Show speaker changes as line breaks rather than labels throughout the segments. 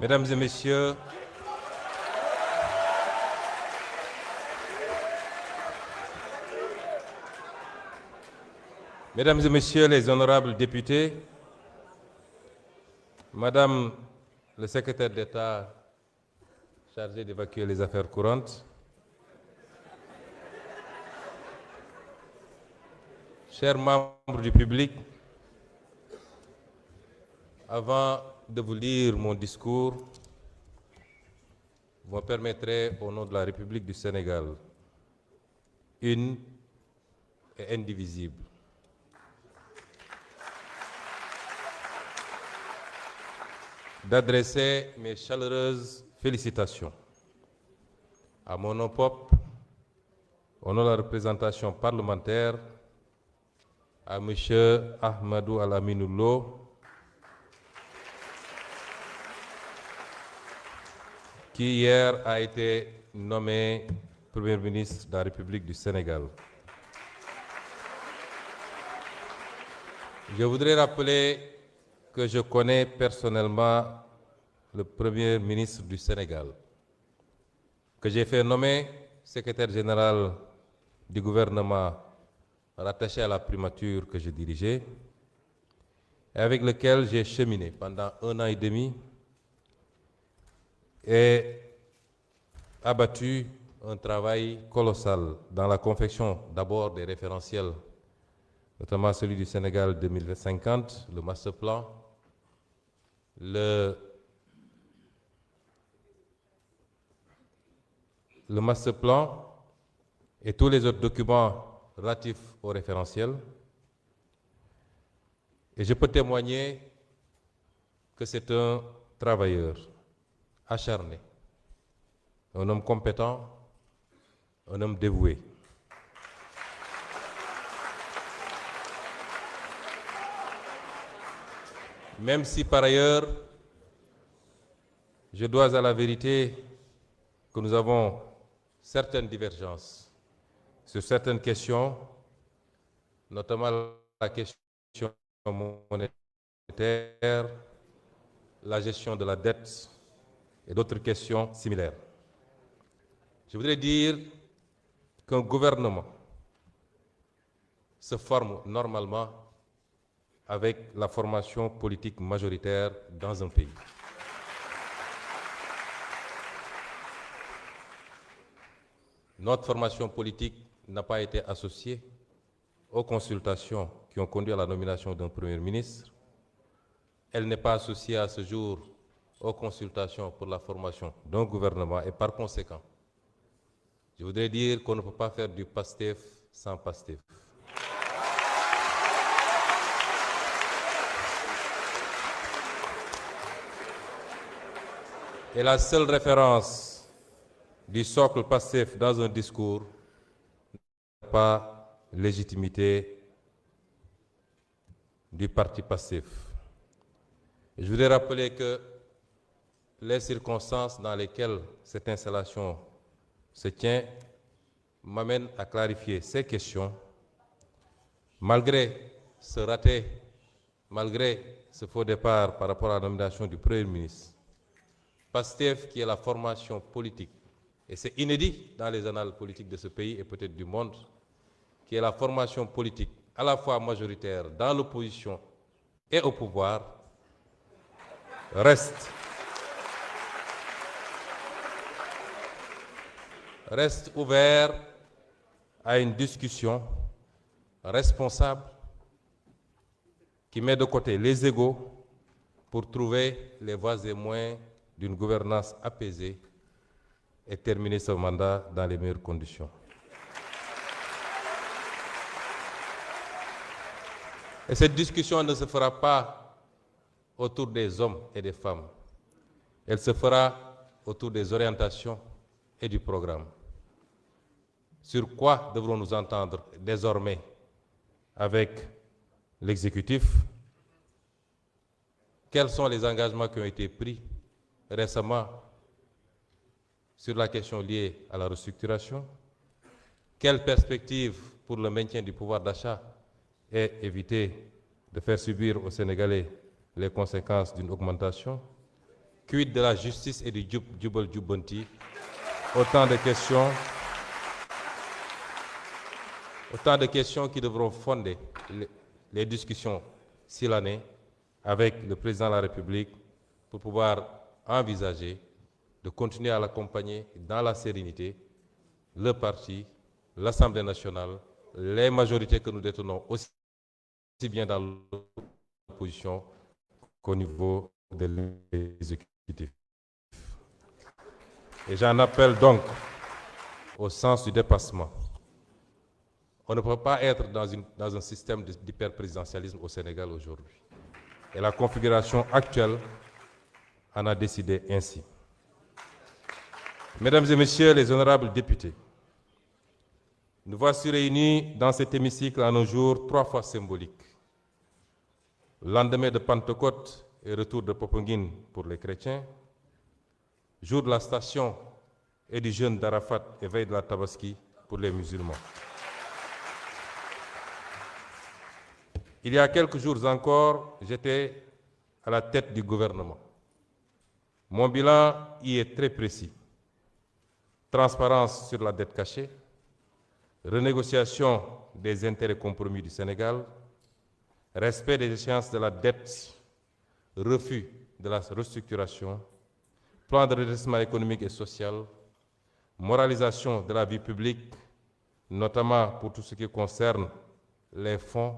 Mesdames et messieurs, Mesdames et messieurs les honorables députés, Madame le secrétaire d'État chargé d'évacuer les affaires courantes, chers membres du public, avant de vous lire mon discours, vous me permettrez, au nom de la République du Sénégal, une et indivisible, d'adresser mes chaleureuses félicitations à mon nom propre, au nom de la représentation parlementaire, à M. Ahmadou Al-Aminou Lo, qui hier a été nommé Premier ministre de la République du Sénégal. Je voudrais rappeler que je connais personnellement le Premier ministre du Sénégal, que j'ai fait nommer secrétaire général du gouvernement rattaché à la primature que je dirigeais, et avec lequel j'ai cheminé pendant 1 an et demi et abattu un travail colossal dans la confection d'abord des référentiels, notamment celui du Sénégal 2050, le master plan, le master plan et tous les autres documents relatifs au référentiel. Et je peux témoigner que c'est un travailleur acharné, un homme compétent, un homme dévoué. Même si par ailleurs, je dois à la vérité que nous avons certaines divergences sur certaines questions, notamment la question monétaire, la gestion de la dette et d'autres questions similaires. Je voudrais dire qu'un gouvernement se forme normalement avec la formation politique majoritaire dans un pays. Notre formation politique n'a pas été associée aux consultations qui ont conduit à la nomination d'un Premier ministre. Elle n'est pas associée à ce jour aux consultations pour la formation d'un gouvernement et par conséquent, je voudrais dire qu'on ne peut pas faire du PASTEF sans PASTEF. Et la seule référence du socle PASTEF dans un discours n'a pas légitimité du parti PASTEF. Je voudrais rappeler que les circonstances dans lesquelles cette installation se tient m'amènent à clarifier ces questions. Malgré ce raté, malgré ce faux départ par rapport à la nomination du Premier ministre, PASTEF, qui est la formation politique, et c'est inédit dans les annales politiques de ce pays et peut-être du monde, qui est la formation politique à la fois majoritaire dans l'opposition et au pouvoir, reste ouvert à une discussion responsable qui met de côté les égos pour trouver les voies et moyens d'une gouvernance apaisée et terminer ce mandat dans les meilleures conditions. Et cette discussion ne se fera pas autour des hommes et des femmes. Elle se fera autour des orientations et du programme. Sur quoi devrons nous entendre désormais avec l'exécutif? Quels sont les engagements qui ont été pris récemment sur la question liée à la restructuration? Quelles perspectives pour le maintien du pouvoir d'achat et éviter de faire subir aux Sénégalais les conséquences d'une augmentation? Quid de la justice et du Jubal Jubbanti? Autant de questions qui devront fonder les discussions sur l'année avec le président de la République pour pouvoir envisager de continuer à l'accompagner dans la sérénité, le parti, l'Assemblée nationale, les majorités que nous détenons aussi bien dans l'opposition qu'au niveau de l'exécutif. Et j'en appelle donc au sens du dépassement. On ne peut pas être dans un système d'hyperprésidentialisme au Sénégal aujourd'hui. Et la configuration actuelle en a décidé ainsi. Mesdames et messieurs les honorables députés, nous voici réunis dans cet hémicycle en un jour 3 fois symbolique. Lendemain de Pentecôte et retour de Popenguine pour les chrétiens, jour de la station et du jeûne d'Arafat et veille de la Tabaski pour les musulmans. Il y a quelques jours encore, j'étais à la tête du gouvernement. Mon bilan y est très précis. Transparence sur la dette cachée, renégociation des intérêts compromis du Sénégal, respect des échéances de la dette, refus de la restructuration, plan de redressement économique et social, moralisation de la vie publique, notamment pour tout ce qui concerne les fonds,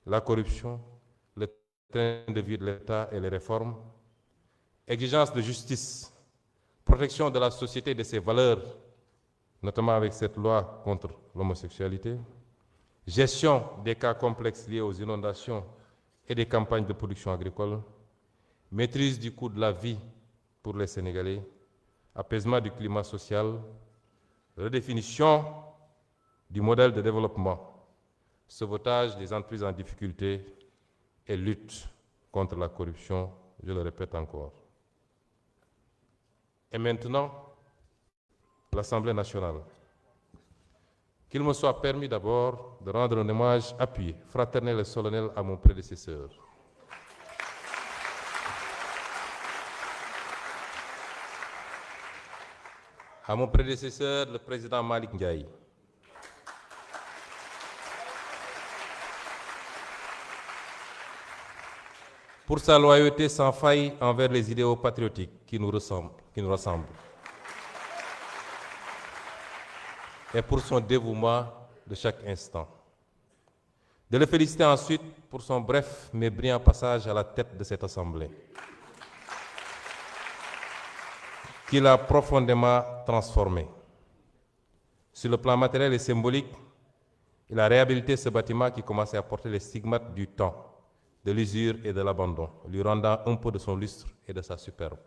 la corruption, le train de vie de l'État et les réformes, exigence de justice, protection de la société et de ses valeurs, notamment avec cette loi contre l'homosexualité, gestion des cas complexes liés aux inondations et des campagnes de production agricole, maîtrise du coût de la vie pour les Sénégalais, apaisement du climat social, redéfinition du modèle de développement, sauvetage des entreprises en difficulté et lutte contre la corruption, je le répète encore. Et maintenant, l'Assemblée nationale. Qu'il me soit permis d'abord de rendre un hommage appuyé, fraternel et solennel à mon prédécesseur. À mon prédécesseur, le président Malick Ndiaye. Pour sa loyauté sans faille envers les idéaux patriotiques qui nous ressemblent. Et pour son dévouement de chaque instant. De le féliciter ensuite pour son bref mais brillant passage à la tête de cette Assemblée, qui l'a profondément transformé. Sur le plan matériel et symbolique, il a réhabilité ce bâtiment qui commençait à porter les stigmates du temps, de l'usure et de l'abandon, lui rendant un peu de son lustre et de sa superbe.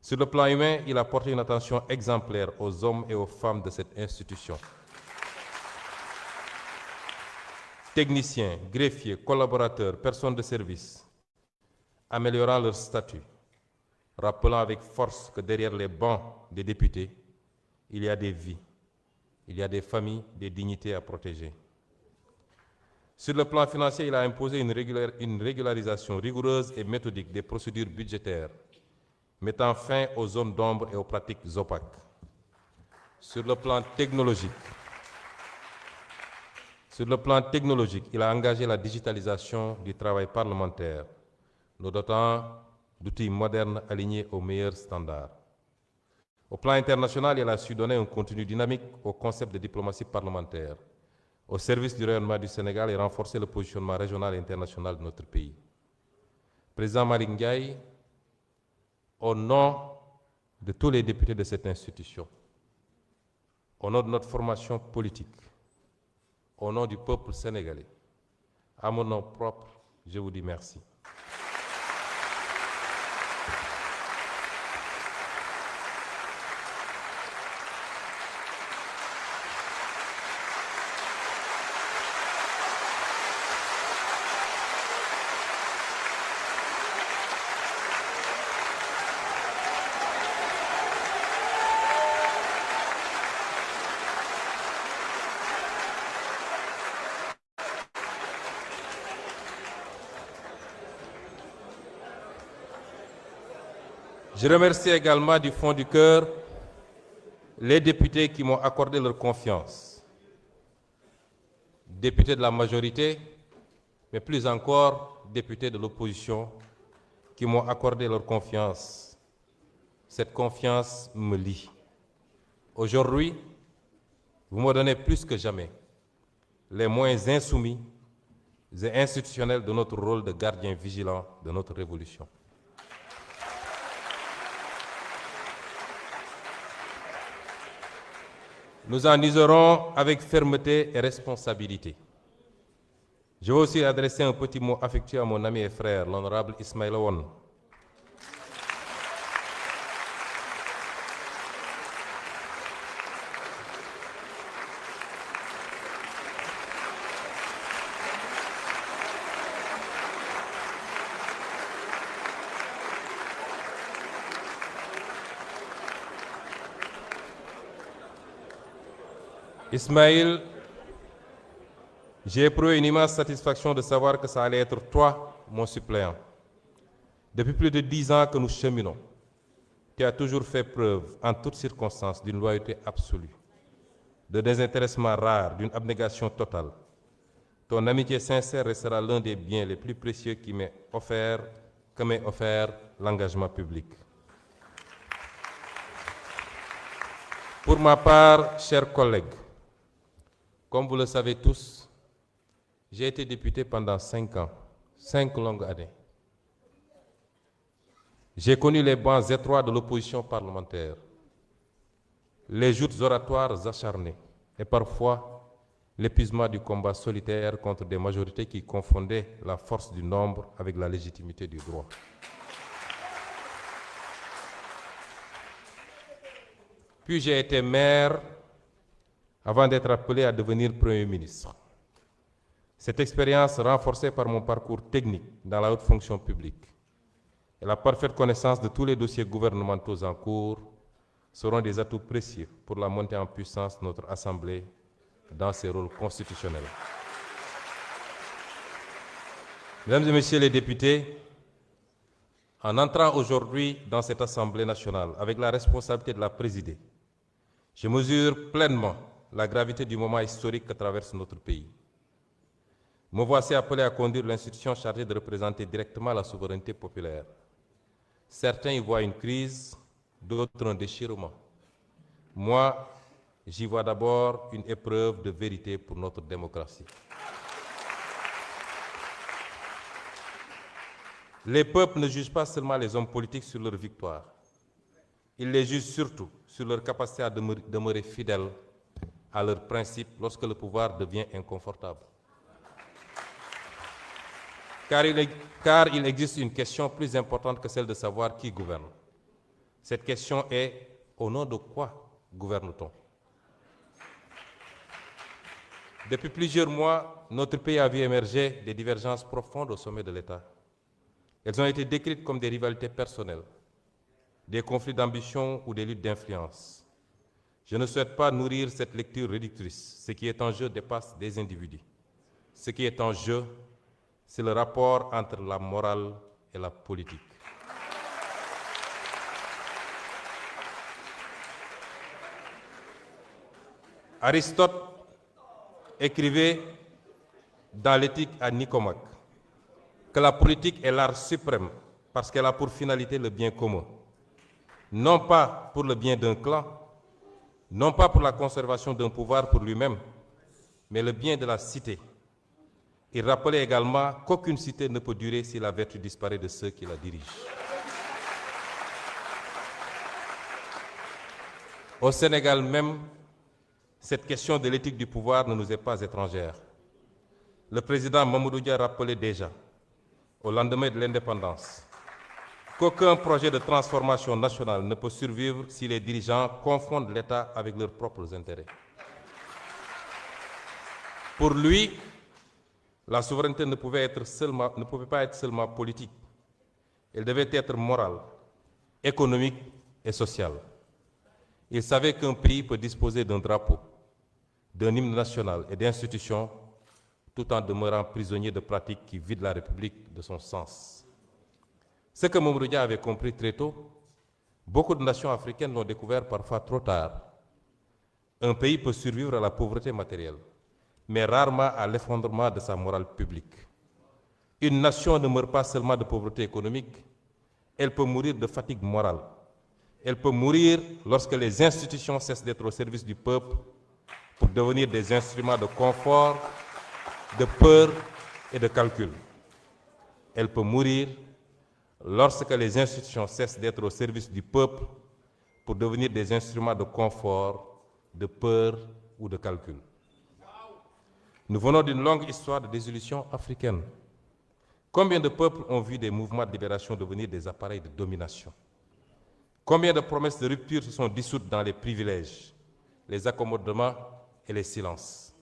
Sur le plan humain, il a porté une attention exemplaire aux hommes et aux femmes de cette institution. Techniciens, greffiers, collaborateurs, personnes de service, améliorant leur statut, rappelant avec force que derrière les bancs des députés, il y a des vies, il y a des familles, des dignités à protéger. Sur le plan financier, il a imposé une régularisation rigoureuse et méthodique des procédures budgétaires, mettant fin aux zones d'ombre et aux pratiques opaques. Sur le plan technologique, il a engagé la digitalisation du travail parlementaire, nous dotant d'outils modernes alignés aux meilleurs standards. Au plan international, il a su donner un contenu dynamique au concept de diplomatie parlementaire, au service du rayonnement du Sénégal et renforcer le positionnement régional et international de notre pays. Président Malick Ndiaye, au nom de tous les députés de cette institution, au nom de notre formation politique, au nom du peuple sénégalais, à mon nom propre, je vous dis merci. Je remercie également du fond du cœur les députés qui m'ont accordé leur confiance. Députés de la majorité, mais plus encore députés de l'opposition qui m'ont accordé leur confiance. Cette confiance me lie. Aujourd'hui, vous me donnez plus que jamais les moyens insoumis et institutionnels de notre rôle de gardien vigilant de notre révolution. Nous en userons avec fermeté et responsabilité. Je veux aussi adresser un petit mot affectueux à mon ami et frère, l'honorable Ismaïla Wane. Ismaïl, j'ai éprouvé une immense satisfaction de savoir que ça allait être toi, mon suppléant. Depuis plus de 10 ans que nous cheminons, tu as toujours fait preuve, en toutes circonstances, d'une loyauté absolue, de désintéressement rare, d'une abnégation totale. Ton amitié sincère restera l'un des biens les plus précieux que m'ait offert l'engagement public. Pour ma part, chers collègues, comme vous le savez tous, j'ai été député pendant 5 ans, 5 longues années. J'ai connu les bancs étroits de l'opposition parlementaire, les joutes oratoires acharnées et parfois l'épuisement du combat solitaire contre des majorités qui confondaient la force du nombre avec la légitimité du droit. Puis j'ai été maire avant d'être appelé à devenir Premier ministre. Cette expérience, renforcée par mon parcours technique dans la haute fonction publique et la parfaite connaissance de tous les dossiers gouvernementaux en cours, seront des atouts précieux pour la montée en puissance de notre Assemblée dans ses rôles constitutionnels. Mesdames et Messieurs les députés, en entrant aujourd'hui dans cette Assemblée nationale avec la responsabilité de la présider, je mesure pleinement la gravité du moment historique que traverse notre pays. Me voici appelé à conduire l'institution chargée de représenter directement la souveraineté populaire. Certains y voient une crise, d'autres un déchirement. Moi, j'y vois d'abord une épreuve de vérité pour notre démocratie. Les peuples ne jugent pas seulement les hommes politiques sur leur victoire. Ils les jugent surtout sur leur capacité à demeurer fidèles à leurs principes lorsque le pouvoir devient inconfortable. Car il existe une question plus importante que celle de savoir qui gouverne. Cette question est: au nom de quoi gouverne-t-on? Depuis plusieurs mois, notre pays a vu émerger des divergences profondes au sommet de l'État. Elles ont été décrites comme des rivalités personnelles, des conflits d'ambition ou des luttes d'influence. Je ne souhaite pas nourrir cette lecture réductrice. Ce qui est en jeu dépasse des individus. Ce qui est en jeu, c'est le rapport entre la morale et la politique. Aristote écrivait dans l'Éthique à Nicomaque que la politique est l'art suprême parce qu'elle a pour finalité le bien commun. Non pas pour le bien d'un clan, non pas pour la conservation d'un pouvoir pour lui-même, mais le bien de la cité. Il rappelait également qu'aucune cité ne peut durer si la vertu disparaît de ceux qui la dirigent. Au Sénégal même, cette question de l'éthique du pouvoir ne nous est pas étrangère. Le président Mamadou Dia rappelait déjà, au lendemain de l'indépendance, qu'aucun projet de transformation nationale ne peut survivre si les dirigeants confondent l'État avec leurs propres intérêts. Pour lui, la souveraineté ne pouvait pas être seulement politique. Elle devait être morale, économique et sociale. Il savait qu'un pays peut disposer d'un drapeau, d'un hymne national et d'institutions tout en demeurant prisonnier de pratiques qui vident la République de son sens. Ce que Mamadou Dia avait compris très tôt, Beaucoup de nations africaines l'ont découvert parfois trop tard. Un pays peut survivre à la pauvreté matérielle, mais rarement à l'effondrement de sa morale publique. Une nation ne meurt pas seulement de pauvreté économique, elle peut mourir de fatigue morale. Elle peut mourir lorsque les institutions cessent d'être au service du peuple pour devenir des instruments de confort, de peur et de calcul. Elle peut mourir lorsque les institutions cessent d'être au service du peuple pour devenir des instruments de confort, de peur ou de calcul. Nous venons d'une longue histoire de dissolution africaine. Combien de peuples ont vu des mouvements de libération devenir des appareils de domination? Combien de promesses de rupture se sont dissoutes dans les privilèges, les accommodements et les silences?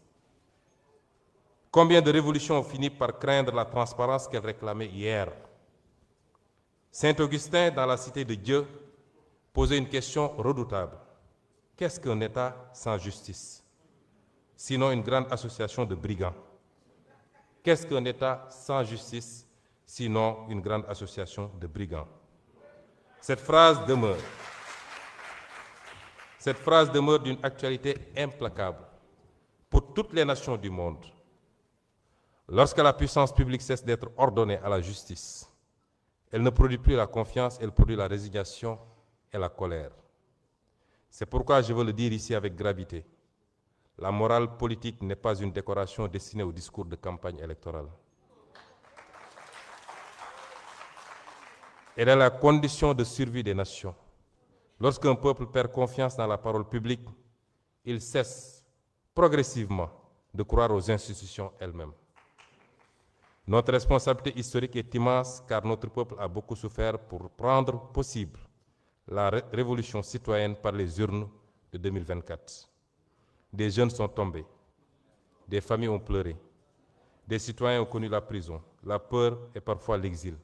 Combien de révolutions ont fini par craindre la transparence qu'elles réclamaient hier? Saint Augustin, dans la Cité de Dieu, posait une question redoutable. Qu'est-ce qu'un État sans justice? Sinon une grande association de brigands. Qu'est-ce qu'un État sans justice? Sinon une grande association de brigands. Cette phrase demeure d'une actualité implacable pour toutes les nations du monde. Lorsque la puissance publique cesse d'être ordonnée à la justice, elle ne produit plus la confiance, elle produit la résignation et la colère. C'est pourquoi je veux le dire ici avec gravité. La morale politique n'est pas une décoration destinée au discours de campagne électorale. Elle est la condition de survie des nations. Lorsqu'un peuple perd confiance dans la parole publique, il cesse progressivement de croire aux institutions elles-mêmes. Notre responsabilité historique est immense car notre peuple a beaucoup souffert pour rendre possible la révolution citoyenne par les urnes de 2024. Des jeunes sont tombés, des familles ont pleuré, des citoyens ont connu la prison, la peur et parfois l'exil.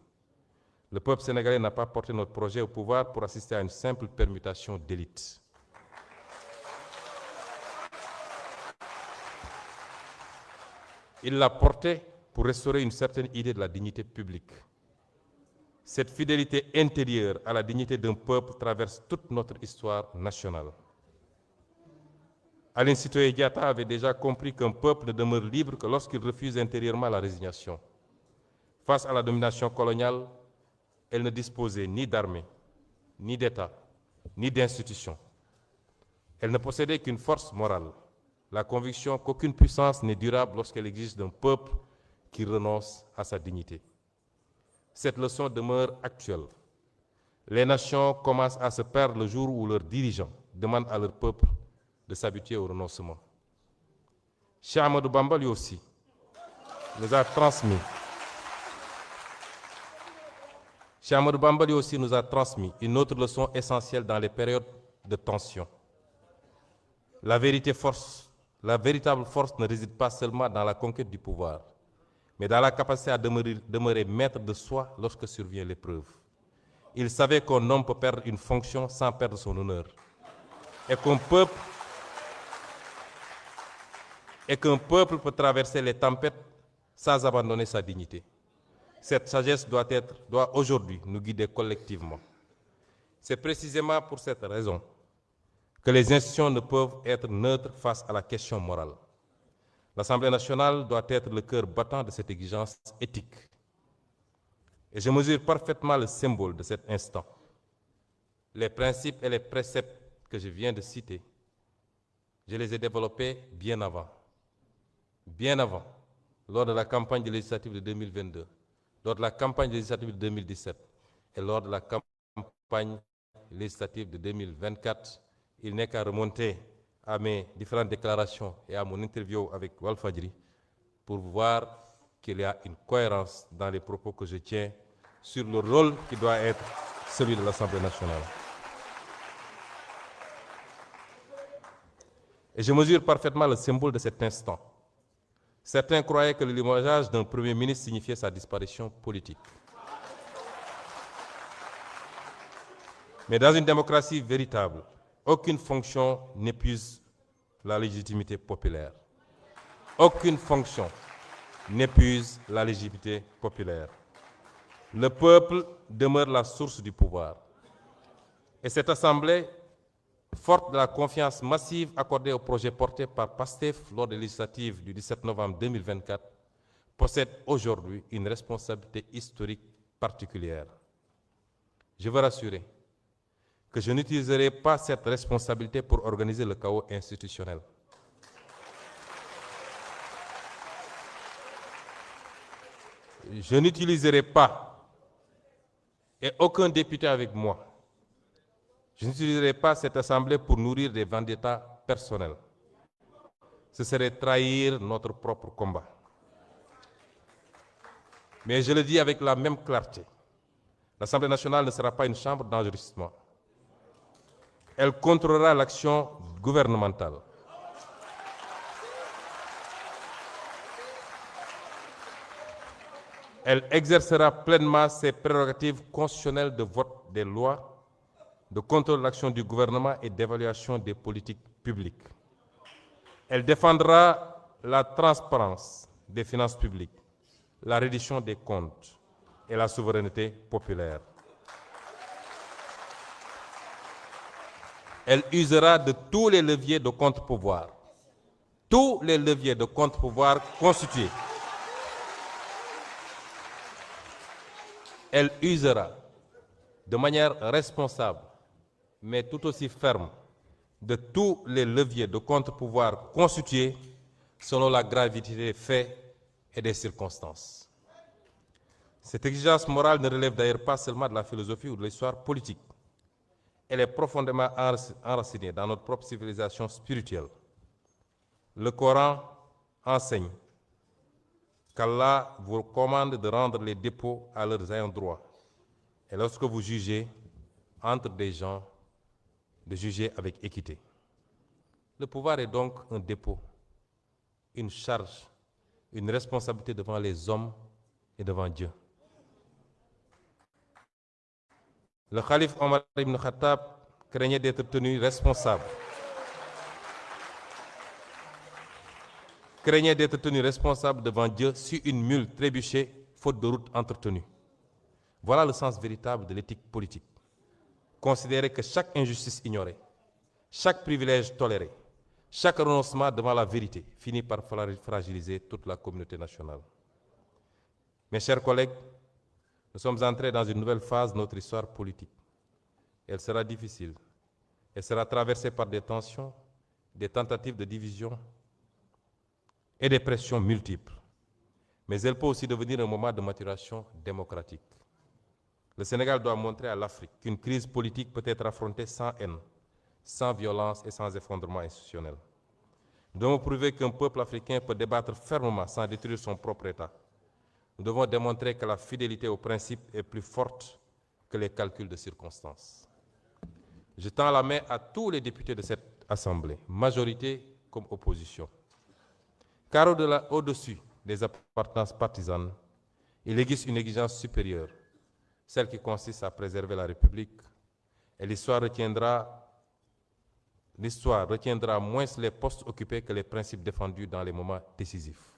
Le peuple sénégalais n'a pas porté notre projet au pouvoir pour assister à une simple permutation d'élite. Il l'a porté pour restaurer une certaine idée de la dignité publique. Cette fidélité intérieure à la dignité d'un peuple traverse toute notre histoire nationale. Aline Sitoé Diatta avait déjà compris qu'un peuple ne demeure libre que lorsqu'il refuse intérieurement la résignation. Face à la domination coloniale, elle ne disposait ni d'armée, ni d'État, ni d'institutions. Elle ne possédait qu'une force morale, la conviction qu'aucune puissance n'est durable lorsqu'elle exige d'un peuple qui renonce à sa dignité. Cette leçon demeure actuelle. Les nations commencent à se perdre le jour où leurs dirigeants demandent à leur peuple de s'habituer au renoncement. Cheikh Ahmadou Bamba lui aussi nous a transmis. Cheikh Ahmadou Bamba lui aussi nous a transmis une autre leçon essentielle dans les périodes de tension. La véritable force ne réside pas seulement dans la conquête du pouvoir, mais dans la capacité à demeurer maître de soi lorsque survient l'épreuve. Il savait qu'un homme peut perdre une fonction sans perdre son honneur, et qu'un peuple peut traverser les tempêtes sans abandonner sa dignité. Cette sagesse doit aujourd'hui nous guider collectivement. C'est précisément pour cette raison que les institutions ne peuvent être neutres face à la question morale. L'Assemblée nationale doit être le cœur battant de cette exigence éthique. Et je mesure parfaitement le symbole de cet instant. Les principes et les préceptes que je viens de citer, je les ai développés bien avant, lors de la campagne législative de 2022, lors de la campagne législative de 2017 et lors de la campagne législative de 2024. Il n'est qu'à remonter à mes différentes déclarations et à mon interview avec Walfadjri pour voir qu'il y a une cohérence dans les propos que je tiens sur le rôle qui doit être celui de l'Assemblée nationale. Et je mesure parfaitement le symbole de cet instant. Certains croyaient que le limogeage d'un Premier ministre signifiait sa disparition politique. Mais dans une démocratie véritable, aucune fonction n'épuise la légitimité populaire. Aucune fonction n'épuise la légitimité populaire. Le peuple demeure la source du pouvoir. Et cette Assemblée, forte de la confiance massive accordée au projet porté par PASTEF lors des législatives du 17 novembre 2024, possède aujourd'hui une responsabilité historique particulière. Je veux rassurer que je n'utiliserai pas cette responsabilité pour organiser le chaos institutionnel. Je n'utiliserai pas, et aucun député avec moi, je n'utiliserai pas cette Assemblée pour nourrir des vendettas personnels. Ce serait trahir notre propre combat. Mais je le dis avec la même clarté, l'Assemblée nationale ne sera pas une chambre d'enregistrement. Elle contrôlera l'action gouvernementale. Elle exercera pleinement ses prérogatives constitutionnelles de vote des lois, de contrôle de l'action du gouvernement et d'évaluation des politiques publiques. Elle défendra la transparence des finances publiques, la reddition des comptes et la souveraineté populaire. Elle usera de tous les leviers de contre-pouvoir, tous les leviers de contre-pouvoir constitués. Elle usera de manière responsable, mais tout aussi ferme, de tous les leviers de contre-pouvoir constitués selon la gravité des faits et des circonstances. Cette exigence morale ne relève d'ailleurs pas seulement de la philosophie ou de l'histoire politique. Elle est profondément enracinée dans notre propre civilisation spirituelle. Le Coran enseigne qu'Allah vous commande de rendre les dépôts à leurs ayants droit. Et lorsque vous jugez entre des gens, de juger avec équité. Le pouvoir est donc un dépôt, une charge, une responsabilité devant les hommes et devant Dieu. Le calife Omar ibn Khattab craignait d'être tenu responsable. Craignait d'être tenu responsable devant Dieu si une mule trébuchait faute de route entretenue. Voilà le sens véritable de l'éthique politique. Considérer que chaque injustice ignorée, chaque privilège toléré, chaque renoncement devant la vérité finit par fragiliser toute la communauté nationale. Mes chers collègues, nous sommes entrés dans une nouvelle phase de notre histoire politique. Elle sera difficile. Elle sera traversée par des tensions, des tentatives de division et des pressions multiples. Mais elle peut aussi devenir un moment de maturation démocratique. Le Sénégal doit montrer à l'Afrique qu'une crise politique peut être affrontée sans haine, sans violence et sans effondrement institutionnel. Nous devons prouver qu'un peuple africain peut débattre fermement sans détruire son propre État. Nous devons démontrer que la fidélité aux principes est plus forte que les calculs de circonstances. Je tends la main à tous les députés de cette Assemblée, majorité comme opposition. Car au-dessus des appartenances partisanes, il existe une exigence supérieure, celle qui consiste à préserver la République, et l'histoire retiendra moins les postes occupés que les principes défendus dans les moments décisifs.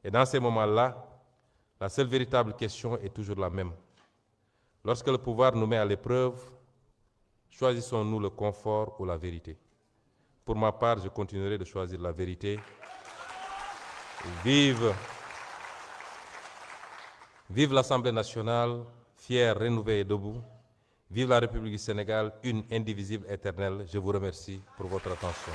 Et dans ces moments-là, la seule véritable question est toujours la même. Lorsque le pouvoir nous met à l'épreuve, choisissons-nous le confort ou la vérité? Pour ma part, je continuerai de choisir la vérité. Vive l'Assemblée nationale, fière, rénovée et debout. Vive la République du Sénégal, une, indivisible, éternelle. Je vous remercie pour votre attention.